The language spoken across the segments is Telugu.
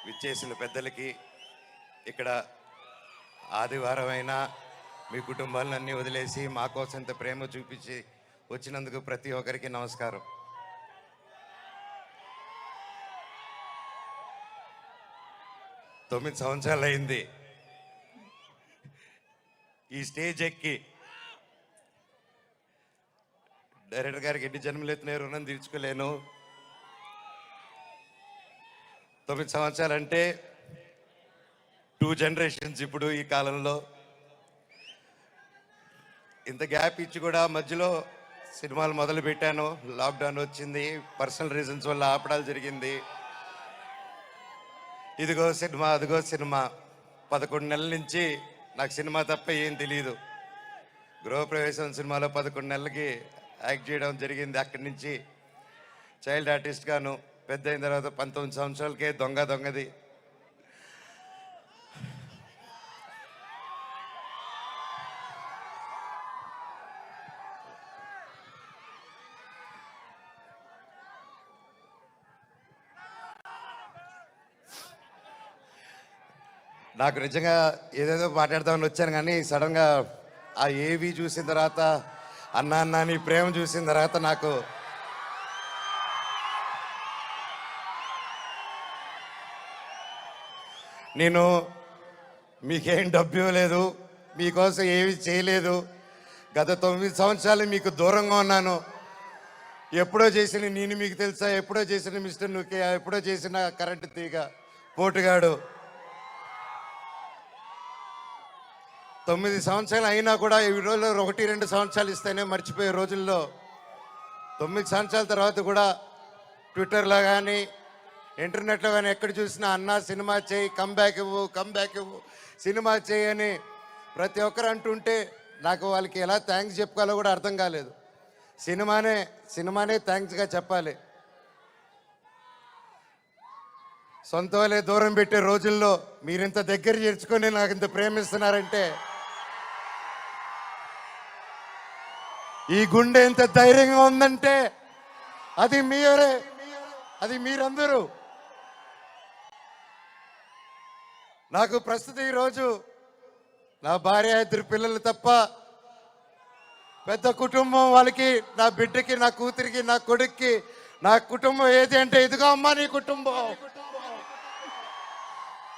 విచ్చేసిన పెద్దలకి, ఇక్కడ ఆదివారం అయినా మీ కుటుంబాలన్నీ వదిలేసి మా కోసం ఇంత ప్రేమ చూపించి వచ్చినందుకు ప్రతి ఒక్కరికి నమస్కారం. తొమ్మిది సంవత్సరాలు అయింది ఈ స్టేజ్ ఎక్కి. డైరెక్టర్ గారికి ఎన్ని జన్మలు ఎత్తిన రుణం తీర్చుకోలేను. 9 సంవత్సరాలు అంటే 2 జనరేషన్స్. ఇప్పుడు ఈ కాలంలో ఇంత గ్యాప్ ఇచ్చి కూడా మధ్యలో సినిమాలు మొదలు పెట్టాను. లాక్డౌన్ వచ్చింది, పర్సనల్ రీజన్స్ వల్ల ఆపడాలు జరిగింది. ఇదిగో సినిమా, అదిగో సినిమా. 11 నెలల నుంచి నాకు సినిమా తప్ప ఏం తెలియదు. గృహప్రవేశం సినిమాలో 11 నెలలకి యాక్ట్ చేయడం జరిగింది. అక్కడి నుంచి చైల్డ్ ఆర్టిస్ట్ గాను, పెద్ద అయిన తర్వాత 19 సంవత్సరాలకే దొంగది. నాకు నిజంగా ఏదేదో మాట్లాడదామని వచ్చాను, కానీ సడన్గా ఆ ఏవి చూసిన తర్వాత, అన్నా నీ ప్రేమ చూసిన తర్వాత నాకు నేను మీకేం డబ్బు ఇవ్వలేదు, మీకోసం ఏమి చేయలేదు. గత 9 సంవత్సరాలు మీకు దూరంగా ఉన్నాను. ఎప్పుడో చేసిన నేను మీకు తెలుసా, ఎప్పుడో చేసిన మిస్టర్ నుకే, ఎప్పుడో చేసిన కరెంటు తీగ పోటుగాడు. 9 సంవత్సరాలు అయినా కూడా ఈ రోజుల్లో 1-2 సంవత్సరాలు ఇస్తేనే మర్చిపోయే రోజుల్లో 9 సంవత్సరాల తర్వాత కూడా ట్విట్టర్లో కానీ ఇంటర్నెట్లో కానీ ఎక్కడ చూసినా అన్నా సినిమా చేయి, కమ్బ్యాక్ ఇవ్వు, సినిమా చేయి అని ప్రతి ఒక్కరు అంటుంటే నాకు వాళ్ళకి ఎలా థ్యాంక్స్ చెప్పుకోవాలో కూడా అర్థం కాలేదు. సినిమానే థ్యాంక్స్గా చెప్పాలి. సొంత వాళ్ళే దూరం పెట్టే రోజుల్లో మీరింత దగ్గర చేర్చుకొని నాకు ఇంత ప్రేమిస్తున్నారంటే, ఈ గుండె ఎంత ధైర్యంగా ఉందంటే అది మీరే, అది మీరందరూ. నాకు ప్రస్తుతం ఈరోజు నా భార్య, 2 పిల్లలు తప్ప పెద్ద కుటుంబం. వాళ్ళకి, నా బిడ్డకి, నా కూతురికి, నా కొడుక్కి నా కుటుంబం ఏది అంటే ఇదిగో అమ్మా నీ కుటుంబం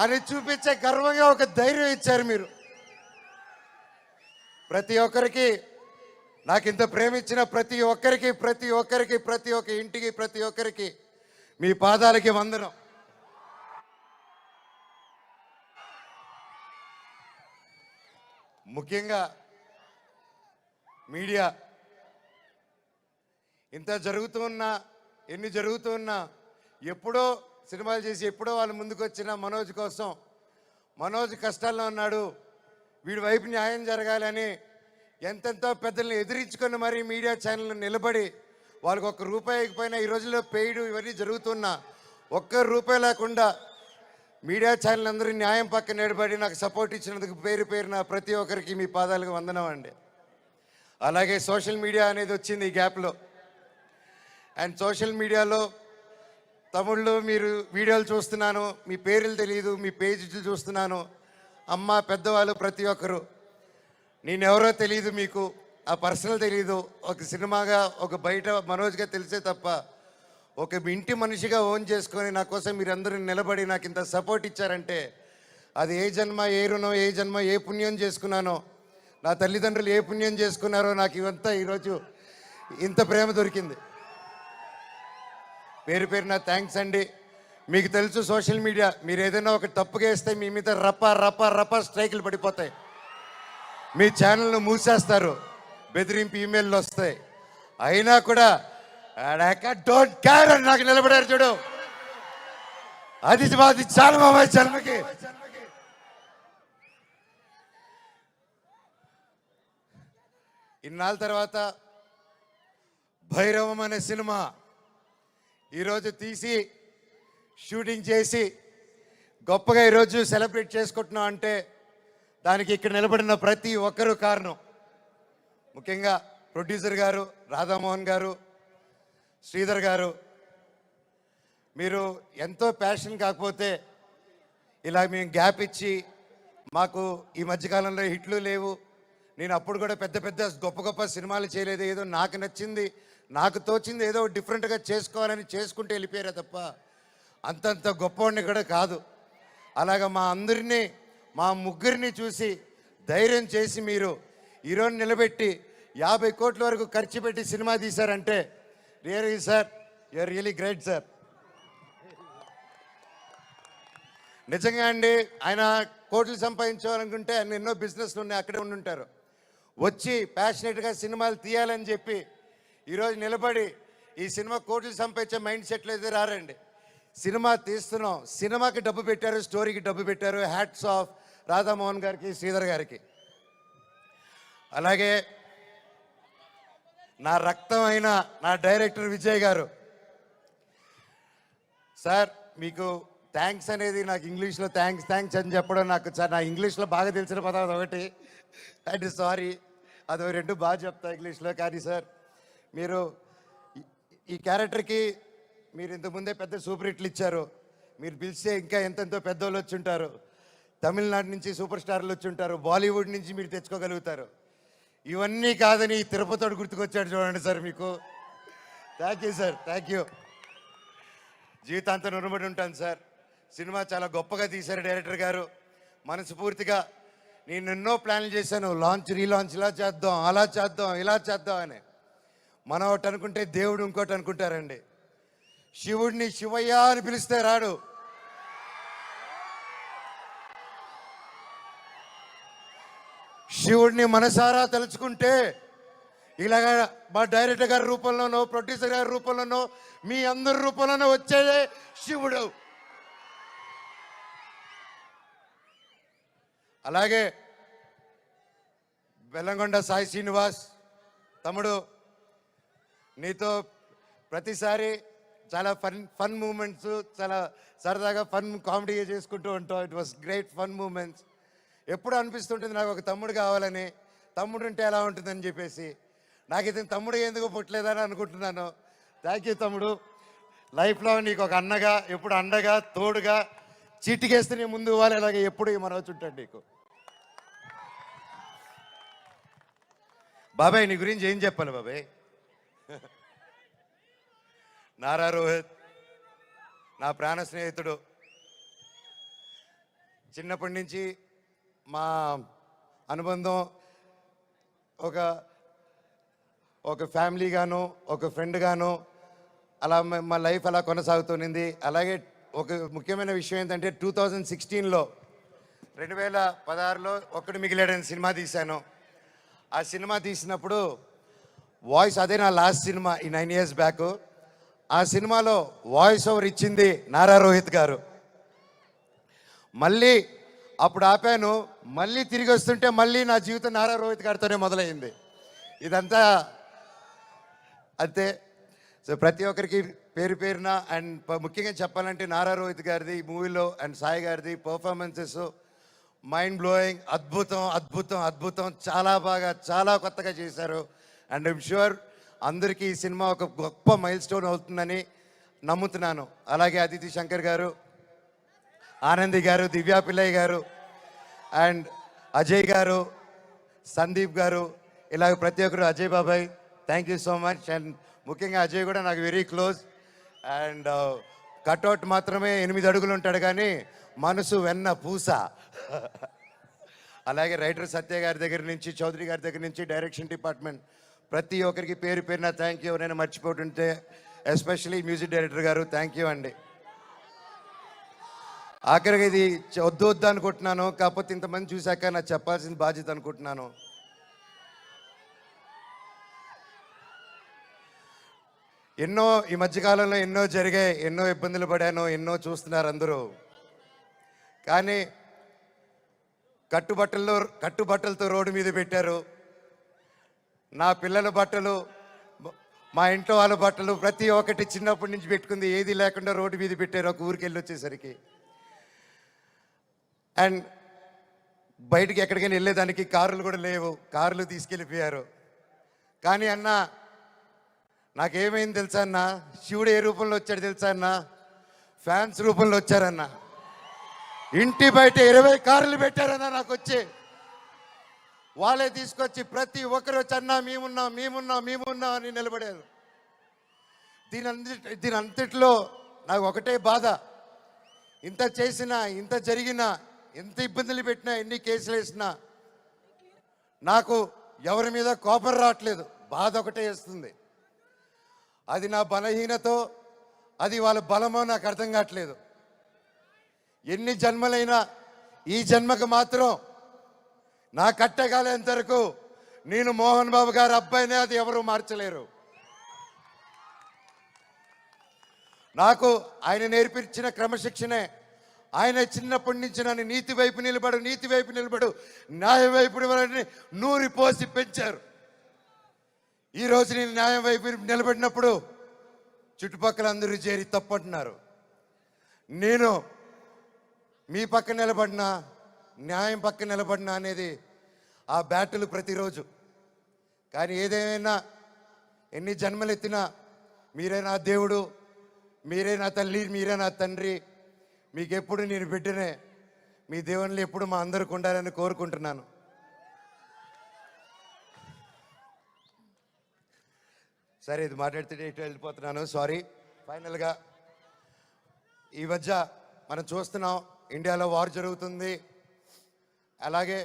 అని చూపించే గర్వంగా ఒక ధైర్యం ఇచ్చారు మీరు. ప్రతి ఒక్కరికి, నాకు ఇంత ప్రేమ ఇచ్చిన ప్రతి ఒక్క ఇంటికి, ప్రతి ఒక్కరికి మీ పాదాలకి వందనం. ముఖ్యంగా మీడియా, ఇంత ఎన్ని జరుగుతూ ఉన్నా ఎప్పుడో సినిమాలు చేసి ఎప్పుడో వాళ్ళు ముందుకు వచ్చిన మనోజ్ కోసం, మనోజ్ కష్టాల్లో ఉన్నాడు, వీడి వైపు న్యాయం జరగాలని ఎంతెంతో పెద్దల్ని ఎదిరించుకొని మరీ మీడియా ఛానల్ నిలబడి వాళ్ళకి ₹1 ఇకపోయినా ఈ రోజుల్లో పెయిడ్ ఇవన్నీ జరుగుతున్నా ₹1 లేకుండా మీడియా ఛానల్ అందరూ న్యాయం పక్కన నిలబడి నాకు సపోర్ట్ ఇచ్చినందుకు పేరున ప్రతి ఒక్కరికి మీ పాదాలకు వందనం అండి. అలాగే సోషల్ మీడియా అనేది వచ్చింది ఈ గ్యాప్లో. అండ్ సోషల్ మీడియాలో తమిళ్లో మీరు వీడియోలు చూస్తున్నాను, మీ పేర్లు తెలియదు, మీ పేజీలు చూస్తున్నాను. అమ్మ, పెద్దవాళ్ళు ప్రతి ఒక్కరు, నేనెవరో తెలియదు, మీకు ఆ పర్సనల్ తెలియదు. ఒక సినిమాగా, ఒక బయట మనోజ్గా తెలిసే తప్ప ఒక ఇంటి మనిషిగా ఓన్ చేసుకొని నా కోసం మీరందరూ నిలబడి నాకు ఇంత సపోర్ట్ ఇచ్చారంటే అది ఏ జన్మ, ఏ రుణం, ఏ జన్మ, ఏ పుణ్యం చేసుకున్నానో, నా తల్లిదండ్రులు ఏ పుణ్యం చేసుకున్నారో నాకు ఇవంతా ఈరోజు ఇంత ప్రేమ దొరికింది. పేరున థ్యాంక్స్ అండి. మీకు తెలుసు సోషల్ మీడియా, మీరు ఏదైనా ఒక తప్పుగా వేస్తే మీ మీద రప స్ట్రైకులు పడిపోతాయి, మీ ఛానల్ను మూసేస్తారు, బెదిరింపు ఈమెయిల్లు వస్తాయి. అయినా కూడా డోంట్ కేర్ అని నాకు నిలబడారు చూడు, అది చాలా మా జన్మకి. ఇన్నాళ్ళ తర్వాత భైరవం అనే సినిమా ఈరోజు తీసి షూటింగ్ చేసి గొప్పగా ఈరోజు సెలబ్రేట్ చేసుకుంటున్నాం అంటే దానికి ఇక్కడ నిలబడిన ప్రతి ఒక్కరూ కారణం. ముఖ్యంగా ప్రొడ్యూసర్ గారు, రాధామోహన్ గారు, శ్రీధర్ గారు, మీరు ఎంతో ప్యాషన్ కాకపోతే ఇలా మేము గ్యాప్ ఇచ్చి మాకు ఈ మధ్యకాలంలో హిట్లు లేవు, నేను అప్పుడు కూడా పెద్ద పెద్ద గొప్ప గొప్ప సినిమాలు చేయలేదు, ఏదో నాకు నచ్చింది నాకు తోచింది ఏదో డిఫరెంట్గా చేసుకోవాలని చేసుకుంటూ వెళ్ళిపోయారే తప్ప అంతంత గొప్పవాడిని కూడా కాదు. అలాగా మా అందరినీ మా ముగ్గురిని చూసి ధైర్యం చేసి మీరు ఈరోజు నిలబెట్టి 50 కోట్ల వరకు ఖర్చు పెట్టి సినిమా తీశారంటే really sir you are really great sir. నిజంగా అండి, ఆయన కోట్లు సంపాదించాలనుకుంటే ఆయన ఎన్నో బిజినెస్లు ఉన్నాయి, అక్కడే ఉండుంటారు. వచ్చి ప్యాషనెట్గా సినిమాలు తీయాలని చెప్పి ఈరోజు నిలబడి ఈ సినిమా కోట్లు సంపాదించే మైండ్ సెట్లు అయితే రారండి. సినిమా తీస్తున్నాం, సినిమాకి డబ్బు పెట్టారు, స్టోరీకి డబ్బు పెట్టారు. హ్యాట్స్ ఆఫ్ రాధామోహన్ గారికి, శ్రీధర్ గారికి. అలాగే నా రక్తం అయిన నా డైరెక్టర్ విజయ్ గారు. సార్ మీకు థ్యాంక్స్ అనేది నాకు ఇంగ్లీష్లో థ్యాంక్స్ అని చెప్పడం నాకు నా ఇంగ్లీష్లో బాగా తెలిసిన పదం ఒకటి, అండ్ సారీ అది రెండు బాగా చెప్తా ఇంగ్లీష్లో. కానీ సార్ మీరు ఈ క్యారెక్టర్కి మీరు ఇంతకుముందే పెద్ద సూపర్ హిట్లు ఇచ్చారు, మీరు పిలిస్తే ఇంకా ఎంతెంతో పెద్దోళ్ళు వచ్చి ఉంటారు, తమిళనాడు నుంచి సూపర్ స్టార్లు వచ్చి ఉంటారు, బాలీవుడ్ నుంచి మీరు తెచ్చుకోగలుగుతారు. ఇవన్నీ కాదని తిరుపతివాడు గుర్తుకొచ్చాడు చూడండి సార్ మీకు. Thank you sir, thank you. జీవితాంతం రుణపడి ఉంటాను సార్. సినిమా చాలా గొప్పగా తీశారు డైరెక్టర్ గారు. మనస్ఫూర్తిగా నేను ఎన్నో ప్లాన్లు చేశాను, లాంచ్ రీలాంచ్ ఇలా చేద్దాం, అలా చేద్దాం, ఇలా చేద్దాం అని. మనం ఒకటి అనుకుంటే దేవుడు ఇంకోటి అనుకుంటారండి. శివుడిని శివయ్య అని పిలిస్తే రాడు, శివుడిని మనసారా తలుచుకుంటే ఇలాగా మా డైరెక్టర్ గారి రూపంలోనో ప్రొడ్యూసర్ గారి రూపంలోనో మీ అందరి రూపంలోనో వచ్చేదే శివుడు. అలాగే బెల్లంకొండ సాయి శ్రీనివాస్ తమ్ముడు, నీతో ప్రతిసారి చాలా ఫన్ మూమెంట్స్, చాలా సరదాగా ఫన్ కామెడీ చేసుకుంటూ ఉంటాం. It was great fun moments. ఎప్పుడు అనిపిస్తుంటుంది నాకు ఒక తమ్ముడు కావాలని, తమ్ముడు ఉంటే ఎలా ఉంటుందని చెప్పేసి. నాకు ఇతను తమ్ముడు ఎందుకు పుట్టలేదని అనుకుంటున్నాను. థ్యాంక్ యూ తమ్ముడు. లైఫ్లో నీకు ఒక అన్నగా, ఎప్పుడు అండగా, తోడుగా, చీటికేస్తే నీ ముందు ఇవ్వాలి, అలాగే ఎప్పుడు మనవచ్చు ఉంటాడు నీకు. బాబాయ్ నీ గురించి ఏం చెప్పాలి బాబాయ్? నారా రోహిత్ నా ప్రాణ స్నేహితుడు. చిన్నప్పటి నుంచి మా అనుబంధం ఒక ఫ్యామిలీగాను, ఒక ఫ్రెండ్గాను అలా మా లైఫ్ అలా కొనసాగుతుంది. అలాగే ఒక ముఖ్యమైన విషయం ఏంటంటే 2016లో 2016లో ఒక్కడు మిగిలాడని సినిమా తీశాను. ఆ సినిమా తీసినప్పుడు వాయిస్, అదే నా లాస్ట్ సినిమా ఈ 9 years బ్యాక్. ఆ సినిమాలో వాయిస్ ఓవర్ ఇచ్చింది నారా రోహిత్ గారు. మళ్ళీ అప్పుడు ఆపాను, మళ్ళీ తిరిగి వస్తుంటే మళ్ళీ నా జీవితం నారా రోహిత్ గారితోనే మొదలైంది. ఇదంతా అంతే. సో ప్రతి ఒక్కరికి పేరు పేరున అండ్ ముఖ్యంగా చెప్పాలంటే నారా రోహిత్ గారిది మూవీలో అండ్ సాయి గారిది పర్ఫార్మెన్సెస్ మైండ్ బ్లోయింగ్, అద్భుతం అద్భుతం అద్భుతం. చాలా బాగా, చాలా కొత్తగా చేశారు. అండ్ ఐమ్ ష్యూర్ అందరికీ ఈ సినిమా ఒక గొప్ప మైల్ స్టోన్ అవుతుందని నమ్ముతున్నాను. అలాగే అదితి శంకర్ గారు, ఆనంది గారు, దివ్యా పిల్లయ్య గారు అండ్ అజయ్ గారు, సందీప్ గారు, ఇలాగ ప్రతి ఒక్కరు, అజయ్ బాబాయ్ thank you so much. And ముఖ్యంగా అజయ్ కూడా నాకు వెరీ క్లోజ్. అండ్ కట్అవుట్ మాత్రమే 8 అడుగులు ఉంటాడు కానీ మనసు వెన్న పూస. అలాగే రైటర్ సత్య గారి దగ్గర నుంచి, చౌదరి గారి దగ్గర నుంచి, డైరెక్షన్ డిపార్ట్మెంట్ ప్రతి ఒక్కరికి పేరు పేరున థ్యాంక్ యూ. నేను మర్చిపోతుంటే ఎస్పెషలీ మ్యూజిక్ డైరెక్టర్ గారు థ్యాంక్ యూ అండి. ఆఖరికి ఇది వద్దు వద్దు అనుకుంటున్నాను, కాకపోతే ఇంతమంది చూశాక నాకు చెప్పాల్సిన బాధ్యత అనుకుంటున్నాను. ఎన్నో ఈ మధ్యకాలంలో ఎన్నో జరిగాయి, ఎన్నో ఇబ్బందులు పడాను, ఎన్నో చూస్తున్నారు అందరూ. కానీ కట్టుబట్టలతో రోడ్డు మీద పెట్టారు. నా పిల్లల బట్టలు, మా ఇంట్లో వాళ్ళ బట్టలు ప్రతి ఒక్కటి చిన్నప్పటి నుంచి పెట్టుకుంది ఏది లేకుండా రోడ్డు మీద పెట్టారు ఒక ఊరికి వెళ్ళి వచ్చేసరికి. అండ్ బయటికి ఎక్కడికైనా వెళ్ళేదానికి కారులు కూడా లేవు, కార్లు తీసుకెళ్ళిపోయారు. కానీ అన్న నాకేమైంది తెలుసా అన్న, శివుడు ఏ రూపంలో వచ్చాడు తెలుసా అన్న, ఫ్యాన్స్ రూపంలో వచ్చారన్న. ఇంటి బయట 20 కార్లు పెట్టారన్నా నాకు వచ్చి. వాళ్ళే తీసుకొచ్చి ప్రతి ఒక్కరు వచ్చి అన్నా మేమున్నాం అని నిలబడారు. దీని అంతట్లో నాకు ఒకటే బాధ. ఇంత చేసినా, ఇంత జరిగినా, ఎంత ఇబ్బందులు పెట్టినా, ఎన్ని కేసులు వేసినా నాకు ఎవరి మీద కోపం రావట్లేదు. బాధ ఒకటే వేస్తుంది. అది నా బలహీనతో, అది వాళ్ళ బలమో నాకు అర్థం కావట్లేదు. ఎన్ని జన్మలైనా ఈ జన్మకు మాత్రం నా కట్టగాలేంత వరకు నేను మోహన్ బాబు గారి అబ్బాయినే, అది ఎవరు మార్చలేరు. నాకు ఆయన నేర్పించిన క్రమశిక్షణే. ఆయన చిన్నప్పటి నుంచి నన్ను నీతి వైపు నిలబడు, న్యాయం వైపు నూరి పోసి పెంచారు. ఈరోజు నేను న్యాయం వైపు నిలబడినప్పుడు చుట్టుపక్కల అందరూ చేరి తప్పంటున్నారు. నేను మీ పక్క నిలబడినా, న్యాయం పక్క నిలబడినా అనేది ఆ బ్యాటిల్ ప్రతిరోజు. కానీ ఏదేమైనా, ఎన్ని జన్మలెత్తినా మీరే నా దేవుడు, మీరే నా తల్లి, మీరే నా తండ్రి. మీకు ఎప్పుడు నేను బిడ్డనే. మీ దేవుళ్ళు ఎప్పుడు మా అందరికి ఉండాలని కోరుకుంటున్నాను. సరే, ఇది మాట్లాడితే ఇటు వెళ్ళిపోతున్నాను, సారీ. ఫైనల్గా ఈ మధ్య మనం చూస్తున్నాం, ఇండియాలో వార్ జరుగుతుంది. అలాగే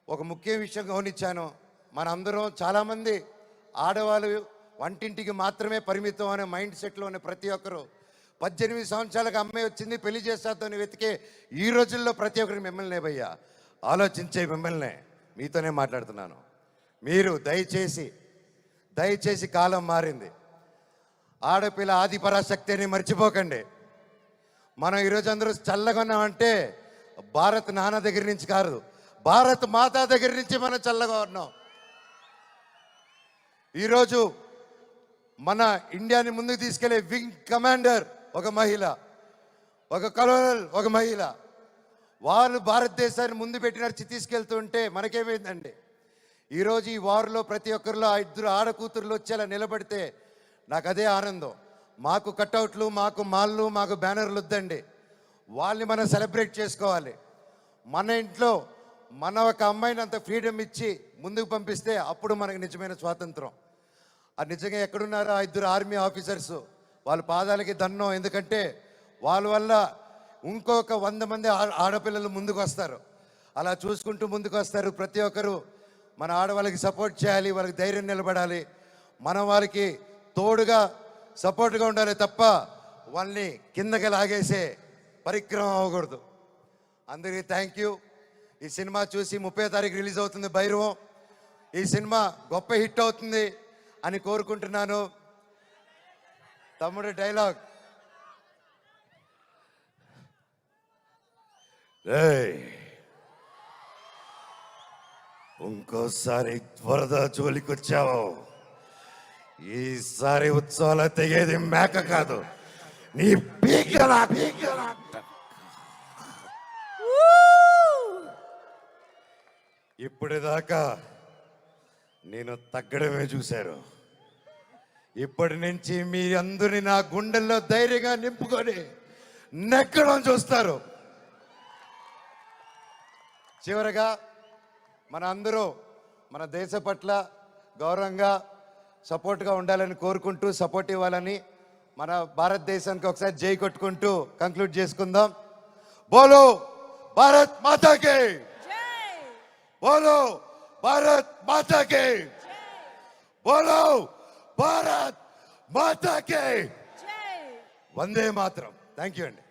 ఒక ముఖ్య విషయం గమనించాను. మనందరం చాలామంది ఆడవాళ్ళు వంటింటికి మాత్రమే పరిమితం అనే మైండ్ సెట్లో ఉన్న ప్రతి ఒక్కరు 18 సంవత్సరాలకు అమ్మాయి వచ్చింది పెళ్లి చేస్తాతోని వెతికే ఈ రోజుల్లో ప్రతి ఒక్కరికి మిమ్మల్నే భయ్యా, ఆలోచించే మిమ్మల్నే, మీతోనే మాట్లాడుతున్నాను. మీరు దయచేసి కాలం మారింది. ఆడపిల్ల ఆది పరాశక్తి అని మర్చిపోకండి. మనం ఈరోజు అందరూ చల్లగా ఉన్నామంటే భారత్ నాన్న దగ్గర నుంచి కాదు, భారత్ మాతా దగ్గర నుంచి మనం చల్లగా ఉన్నాం. ఈరోజు మన ఇండియాని ముందుకు తీసుకెళ్లే వింగ్ కమాండర్ ఒక మహిళ, ఒక కలోనల్ ఒక మహిళ. వాళ్ళు భారతదేశాన్ని ముందు పెట్టి నడిచి తీసుకెళ్తుంటే మనకేమైందండి? ఈరోజు ఈ వార్లో ప్రతి ఒక్కరిలో 2 ఆడకూతురులు వచ్చేలా నిలబడితే నాకు అదే ఆనందం. మాకు కట్అవుట్లు, మాకు మాల్లు, మాకు బ్యానర్లు వద్దండి. వాళ్ళని మనం సెలబ్రేట్ చేసుకోవాలి. మన ఇంట్లో మన ఒక అమ్మాయిని అంత ఫ్రీడమ్ ఇచ్చి ముందుకు పంపిస్తే అప్పుడు మనకు నిజమైన స్వాతంత్రం. అది నిజంగా ఎక్కడున్నారో 2 ఆర్మీ ఆఫీసర్స్, వాళ్ళ పాదాలకి దండం. ఎందుకంటే వాళ్ళ వల్ల ఇంకొక 100 మంది ఆడపిల్లలు ముందుకు వస్తారు. అలా చూసుకుంటూ ముందుకు వస్తారు. ప్రతి ఒక్కరు మన ఆడవాళ్ళకి సపోర్ట్ చేయాలి, వాళ్ళకి ధైర్యం నిలబడాలి. మనం వాళ్ళకి తోడుగా సపోర్ట్గా ఉండాలి తప్ప వాళ్ళని కిందకి లాగేసే పరిక్రమం అవ్వకూడదు. అందరికీ థ్యాంక్ యూ. ఈ సినిమా చూసి 30వ తారీఖు రిలీజ్ అవుతుంది భైరవం. ఈ సినిమా గొప్ప హిట్ అవుతుంది అని కోరుకుంటున్నాను. తమ్ముడు డైలాగ్, ఇంకోసారి వరద జోలికొచ్చావు, ఈసారి ఉత్సవాలు తెగేది మేక కాదు, నీ పీకలా. ఇప్పటిదాకా నేను తగ్గడమే చూశారు. ఇప్పటి నుంచి మీ అందరినీ నా గుండెల్లో ధైర్యంగా నింపుకొని నెక్కడం చూస్తారు. చివరగా మన అందరూ మన దేశ పట్ల గౌరవంగా సపోర్ట్గా ఉండాలని కోరుకుంటూ, సపోర్ట్ ఇవ్వాలని, మన భారతదేశానికి ఒకసారి జై కొట్టుకుంటూ కంక్లూడ్ చేసుకుందాం. బోలో భారత్ మాతాకి, బోలో భారత్ మాతాకి, బోలో భారత్ మాతాకి, వందే మాతరం. థ్యాంక్ యూ అండి.